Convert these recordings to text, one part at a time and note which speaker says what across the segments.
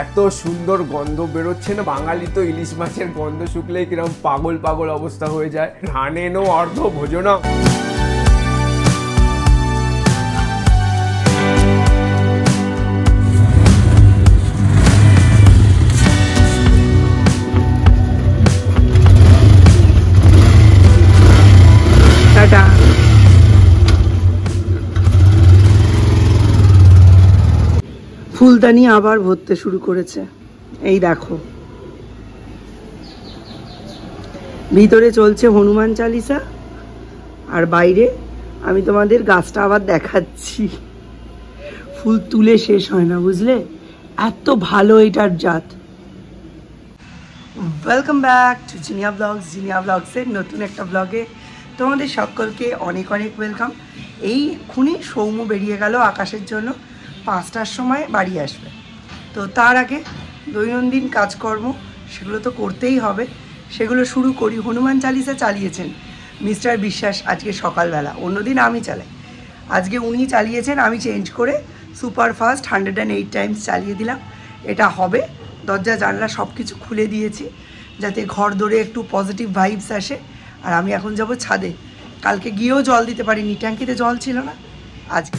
Speaker 1: এত সুন্দর গন্ধ বেরোচ্ছে না। বাঙালি তো ইলিশ মাছের গন্ধ শুকলেই কিরকম পাগল পাগল অবস্থা হয়ে যায়। ধানেনো অর্ধ ভোজনা।
Speaker 2: ফুলদানি আবার ভরতে শুরু করেছে। এই দেখো, ভিতরে চলছে হনুমান চালিসা, আর বাইরে আমি তোমাদের গাছটা আবার দেখাচ্ছি। ফুল তুলে শেষ হয় না, বুঝলে, এত ভালো এটার জাত। Welcome back to Zinnia blogs. Zinnia ব্লগসের নতুন একটা ব্লগে তোমাদের সকলকে অনেক অনেক ওয়েলকাম। এইক্ষুনি সৌম্য বেরিয়ে গেল আকাশের জন্য, 5টার সময় বাড়ি আসবে। তো তার আগে দৈনন্দিন কাজকর্ম সেগুলো তো করতেই হবে, সেগুলো শুরু করি। হনুমান চালিসা চালিয়েছেন মিস্টার বিশ্বাস আজকে সকালবেলা, অন্যদিন আমি চালাই, আজকে উনি চালিয়েছেন। আমি চেঞ্জ করে সুপার ফাস্ট 108 টাইমস চালিয়ে দিলাম। এটা হবে, দরজা জানলা সব কিছু খুলে দিয়েছি যাতে ঘর দৌড়ে একটু পজিটিভ ভাইবস আসে। আর আমি এখন যাব ছাদে, কালকে গিয়েও জল দিতে পারিনি, ট্যাঙ্কিতে জল ছিল না। আজকে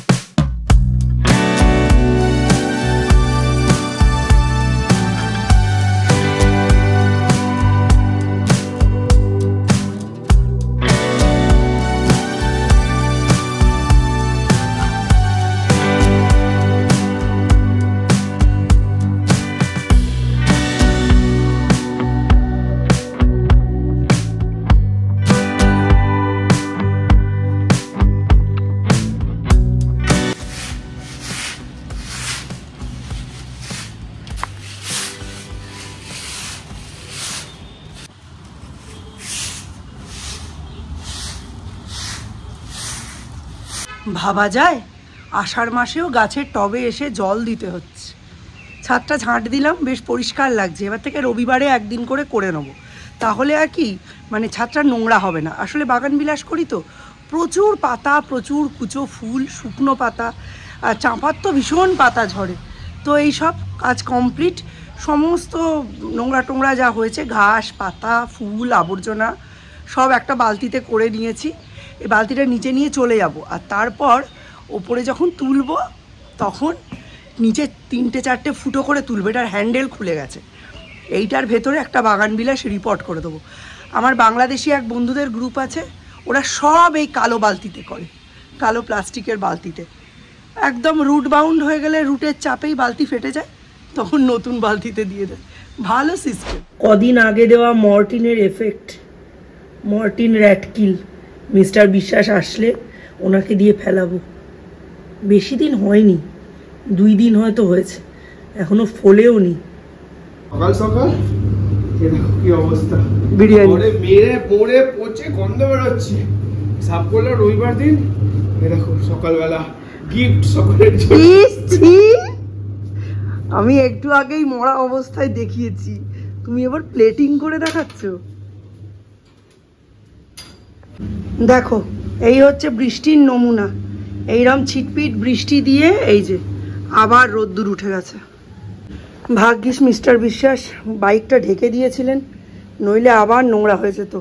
Speaker 2: ভাবা যায় আষাঢ় মাসেও গাছের টবে এসে জল দিতে হচ্ছে। ছাদটা ঝাঁট দিলাম, বেশ পরিষ্কার লাগছে। এবার থেকে রবিবারে একদিন করে নেবো, তাহলে আর কি মানে ছাদটা নোংরা হবে না। আসলে বাগান বিলাস করি তো, প্রচুর পাতা, প্রচুর কুচো ফুল, শুকনো পাতা, আর চাঁপার তো ভীষণ পাতা ঝরে। তো এই সব কাজ কমপ্লিট, সমস্ত নোংরা টোংরা যা হয়েছে, ঘাস পাতা ফুল আবর্জনা সব একটা বালতিতে করে নিয়েছি। এই বালতিটা নিচে নিয়ে চলে যাব, আর তারপর ওপরে যখন তুলব তখন নিচে 3-4টে ফুটো করে তুলবে। এটার হ্যান্ডেল খুলে গেছে। এইটার ভেতরে একটা বাগান বিলাস রিপোর্ট করে দেবো। আমার বাংলাদেশি এক বন্ধুদের গ্রুপ আছে, ওরা সব এই কালো বালতিতে করে, কালো প্লাস্টিকের বালতিতে। একদম রুট বাউন্ড হয়ে গেলে রুটের চাপেই বালতি ফেটে যায়, তখন নতুন বালতিতে দিয়ে দেয়। ভালো সিস্টেম। কদিন আগে দেওয়া মর্টিনের এফেক্ট, মর্টিন র্যাটকিল। মিস্টার বিশ্বাস আসলে ওনাকে দিয়ে ফেলাবো। বেশি দিন হয়নি, 2 দিন হয়তো হয়েছে, এখনো ফলেও নি।
Speaker 1: সকাল সকাল কি অবস্থা,
Speaker 2: বিরিয়ানি
Speaker 1: মেরে পড়ে পচে গন্ধ বেরোচ্ছে। সাফ করলো রবিবার দিন, দেখো সকালবেলা গিফট সকলের জন্য।
Speaker 2: আমি একটু আগেই মরা অবস্থায় দেখিয়েছি, তুমি এবার প্লেটিং করে দেখাচ্ছ। দেখো, এই হচ্ছে বৃষ্টির নমুনা। এইরকম ছিটপিট বৃষ্টি দিয়ে এই যে আবার রোদ্দুর উঠে গেছে। ভাগ্যিস মিস্টার বিশ্বাস বাইকটা ঢেকে দিয়েছিলেন, নইলে আবার নোংরা হয়ে যেত।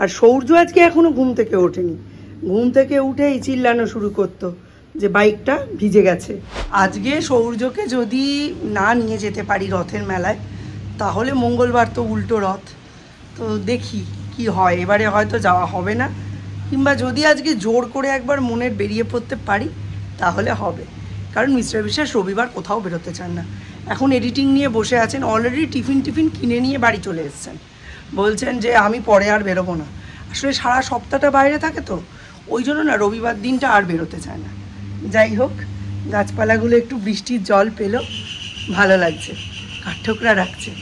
Speaker 2: আর সৌর্য আজকে এখনো ঘুম থেকে ওঠেনি, ঘুম থেকে উঠেই চিল্লানো শুরু করতো যে বাইকটা ভিজে গেছে। আজকে সৌর্যকে যদি না নিয়ে যেতে পারি রথের মেলায়, তাহলে মঙ্গলবার তো উল্টো রথ, তো দেখি কি হয়। এবারে হয়তো যাওয়া হবে না, কিংবা যদি আজকে জোর করে একবার মনের বেরিয়ে পড়তে পারি তাহলে হবে। কারণ মিস্টার বিশ্বাস রবিবার কোথাও বেরোতে চান না, এখন এডিটিং নিয়ে বসে আছেন। অলরেডি টিফিন কিনে নিয়ে বাড়ি চলে এসেছেন, বলছেন যে আমি পরে আর বেরোবো না। আসলে সারা সপ্তাহটা বাইরে থাকে তো, ওই জন্য না রবিবার দিনটা আর বেরোতে চায় না। যাই হোক, গাছপালাগুলো একটু বৃষ্টির জল পেল, ভালো লাগছে, কাঠঠোকরা রাখছে।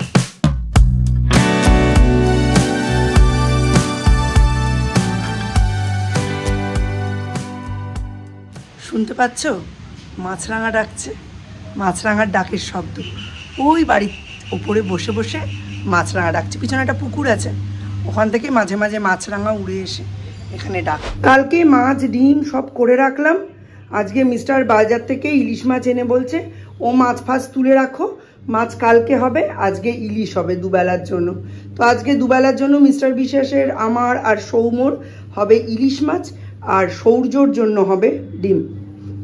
Speaker 2: শুনতে পাচ্ছ, মাছরাঙা ডাকছে, মাছরাঙার ডাকের শব্দ। ওই বাড়ির ওপরে বসে বসে মাছরাঙা ডাকছে। পিছনে একটা পুকুর আছে, ওখান থেকে মাঝে মাঝে মাছরাঙা উড়ে এসে এখানে ডাক। কালকে মাছ ডিম সব করে রাখলাম। আজকে মিস্টার বাজার থেকে ইলিশ মাছ এনে বলছে ও মাছ ফাছ তুলে রাখো, মাছ কালকে হবে, আজকে ইলিশ হবে দুবেলার জন্য। তো আজকে দুবেলার জন্য মিস্টার বিশ্বাসের, আমার আর সৌমর হবে ইলিশ মাছ, আর সৌর্যর জন্য হবে ডিম।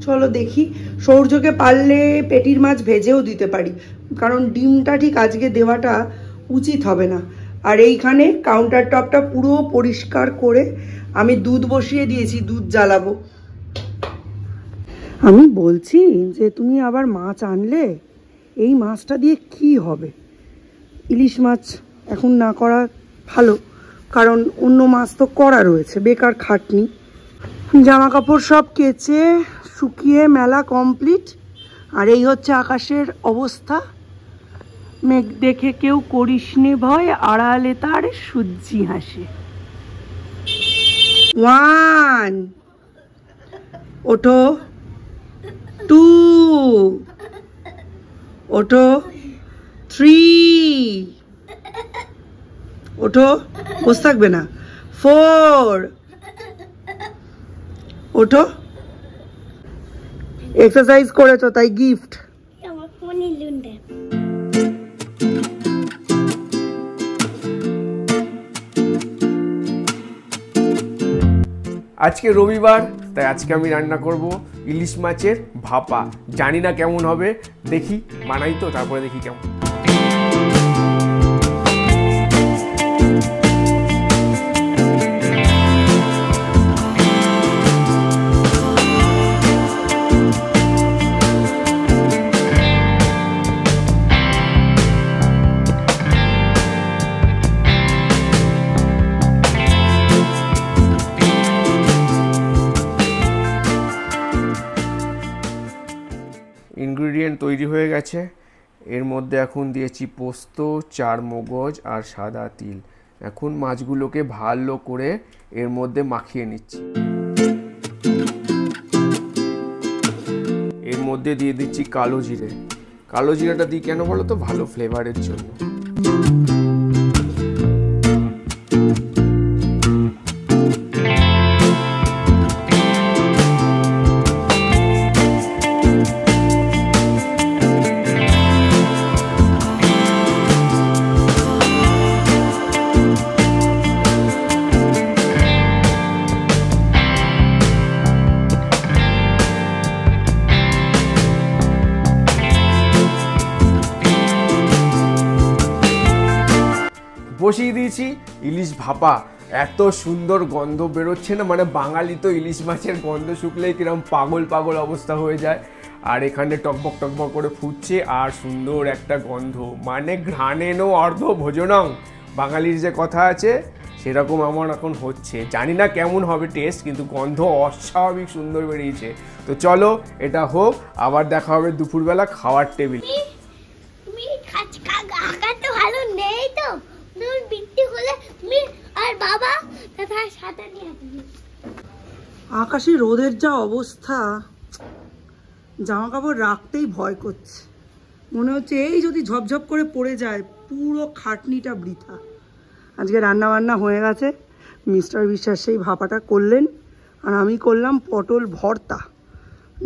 Speaker 2: চলো দেখি, সৌর্যকে পারলে পেটির মাছ ভেজেও দিতে পারি, কারণ ডিমটা ঠিক আজকে দেওয়াটা উচিত হবে না। আর এইখানে কাউন্টার টপটা পুরো পরিষ্কার করে আমি দুধ বসিয়ে দিয়েছি, দুধ জ্বালাবো। আমি বলছি যে তুমি আবার মাছ আনলে, এই মাছটা দিয়ে কি হবে? ইলিশ মাছ এখন না করা ভালো, কারণ অন্য মাছ তো করা রয়েছে, বেকার খাটনি। জামা কাপড় সব কেচে শুকিয়ে মেলা কমপ্লিট। আর এই হচ্ছে আকাশের অবস্থা। মেঘ দেখে কেউ করিস নে ভয়, আড়ালে তার সূর্যি হাসে। 1 ওঠো, 2 ওঠো, 3 ওঠো, বসে থাকবে না, 4 ওঠো। এক্সারসাইজ করেছো তাই গিফট।
Speaker 1: আজকে রবিবার, তাই আজকে আমি রান্না করব ইলিশ মাছের ভাপা। জানি না কেমন হবে, দেখি বানাই তো, তারপরে দেখি কেমন। ইনগ্রিডিয়েন্ট তৈরি হয়ে গেছে। এর মধ্যে এখন দিয়েছি পোস্ত, চার মগজ আর সাদা তিল। এখন মাছগুলোকে ভালো করে এর মধ্যে মাখিয়ে নিচ্ছি। এর মধ্যে দিয়ে দিচ্ছি কালো জিরে। কালো জিরাটা দিই কেন বলো তো? ভালো ফ্লেভারের জন্য। বসিয়ে দিয়েছি ইলিশ ভাপা। এত সুন্দর গন্ধ বেরোচ্ছে না, মানে বাঙালি তো ইলিশ মাছের গন্ধ শুকলেই কিরকম পাগল পাগল অবস্থা হয়ে যায়। আর এখানে টকবক টকবক করে ফুটছে আর সুন্দর একটা গন্ধ, মানে ঘ্রাণেনো অর্ধ ভোজনং, বাঙালির যে কথা আছে সেরকম আমার এখন হচ্ছে। জানি না কেমন হবে টেস্ট, কিন্তু গন্ধ অস্বাভাবিক সুন্দর বেরিয়েছে। তো চলো এটা হোক, আবার দেখা হবে দুপুরবেলা খাওয়ার টেবিল।
Speaker 2: আকাশে রোদের যা অবস্থা, জামা কাপড় রাখতেই ভয় করছে। মনে হচ্ছে এই যদি ঝপঝপ করে পড়ে যায়, পুরো খাটনিটা বৃথা। আজকে রান্না বান্না হয়ে গেছে, মিস্টার বিশ্বাস সেই ভাপাটা করলেন, আর আমি করলাম পটল ভর্তা,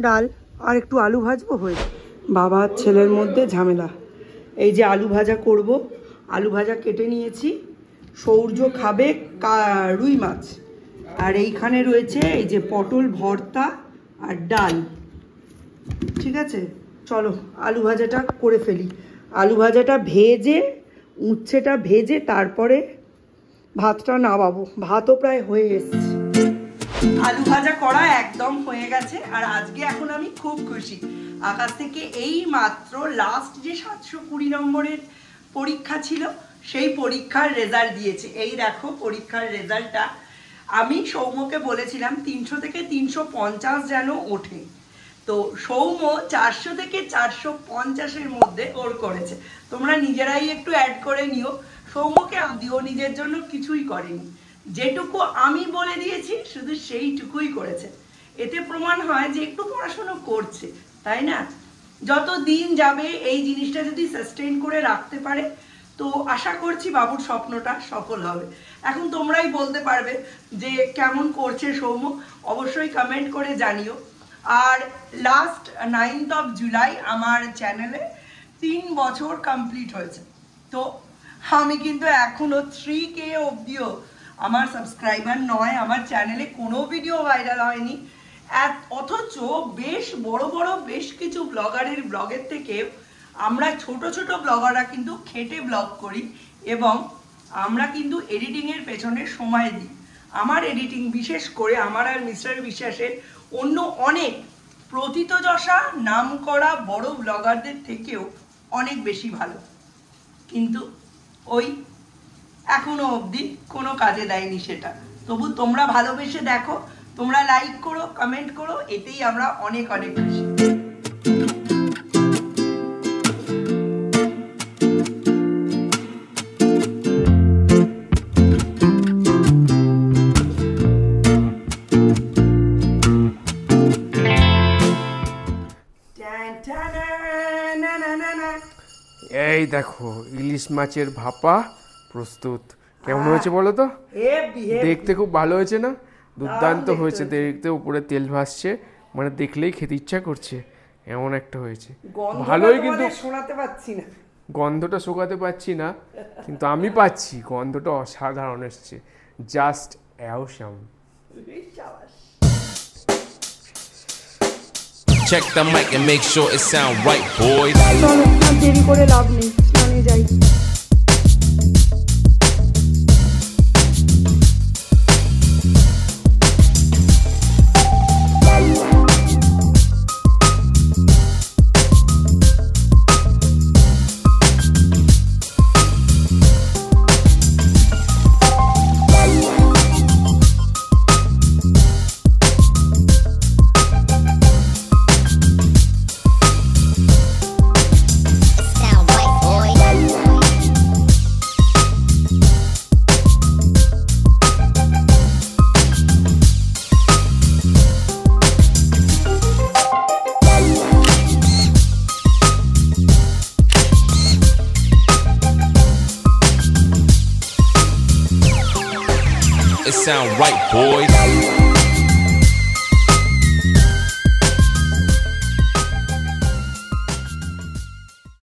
Speaker 2: ডাল আর একটু আলু ভাজবো, হয়ে বাবা ছেলের মধ্যে ঝামেলা। এই যে আলু ভাজা করব, আলু ভাজা কেটে নিয়েছি। সৌর্য খাবে রুই মাছ, আর এইখানে রয়েছে এই যে পটল ভর্তা আর ডাল। ঠিক আছে, চলো আলু ভাজাটা করে ফেলি। আলু ভাজাটা ভেজে, উচ্ছেটা ভেজে তারপরে ভাতটা নামাবো। ভাতও প্রায় হয়ে এসছে। আলু ভাজা করা একদম হয়ে গেছে। আর আজকে এখন আমি খুব খুশি, আকাশ থেকে এই মাত্র লাস্ট যে 720 নম্বরের পরীক্ষা ছিল, সেই পরীক্ষার রেজাল্ট দিয়েছে। এই দেখো পরীক্ষার রেজাল্টটা। আমি সৌম্যকে বলেছিলাম 300 থেকে 350 যেন ওঠে, তো সৌম্য 400 থেকে 450-এর মধ্যে ওর করেছে। তোমরা নিজেরাই একটু অ্যাড করে নিও। সৌম্যকে দিও নিজের জন্য কিছুই করেনি, যেটুকু আমি বলে দিয়েছি শুধু সেইটুকুই করেছে। এতে প্রমাণ হয় যে একটু পড়াশোনা করছে, তাই না? যত দিন যাবে এই জিনিসটা যদি সাস্টেইন করে রাখতে পারে, তো আশা করছি বাবুর স্বপ্নটা সফল হবে। এখন তোমরাই বলতে পারবে যে কেমন করছে সৌম্য, অবশ্যই কমেন্ট করে জানিও। আর লাস্ট 9th of July আমার চ্যানেলে 3 বছর কমপ্লিট হয়েছে। তো আমি কিন্তু এখনো 3K অবধিও আমার সাবস্ক্রাইবার নয়, আমার চ্যানেলে কোনো ভিডিও ভাইরাল হয়নি। অথচ বেশ বড় বড় বেশ কিছু ব্লগারের ব্লগের থেকে আমরা ছোট ছোট ব্লগাররা কিন্তু খেটে ব্লগ করি এবং আমরা কিন্তু এডিটিংয়ের পেছনে সময় দিই। আমার এডিটিং বিশেষ করে আমার আর মিস্টার বিশ্বাসের অন্য অনেক প্রথিতযশা নাম করা বড় ব্লগারদের থেকেও অনেক বেশি ভালো, কিন্তু ওই এখনো অবধি কোনো কাজে দেয়নি সেটা। তবু তোমরা ভালোবেসে দেখো, তোমরা লাইক করো, কমেন্ট করো, এতেই আমরা অনেক অনেক খুশি।
Speaker 1: এই দেখো ইলিশ মাছের ভাপা প্রস্তুত। কেমন হয়েছে বলো তো? দেখতে খুব ভালো হয়েছে না? দুর্দান্ত হয়েছে দেখতে, উপরে তেল ভাসছে, মানে দেখলেই খেতে ইচ্ছা করছে এমন একটা হয়েছে। ভালোই, কিন্তু
Speaker 2: শোনাতে পাচ্ছি না,
Speaker 1: গন্ধটা শোকাতে পাচ্ছি না, কিন্তু আমি পাচ্ছি গন্ধটা অসাধারণ এসছে, just অ্যাওসাম।
Speaker 3: Check the mic and make sure it sound right, boys.
Speaker 2: চলো, আর দেরি করে লাভ নেই, স্নানে যাই।
Speaker 3: It sound right, boys.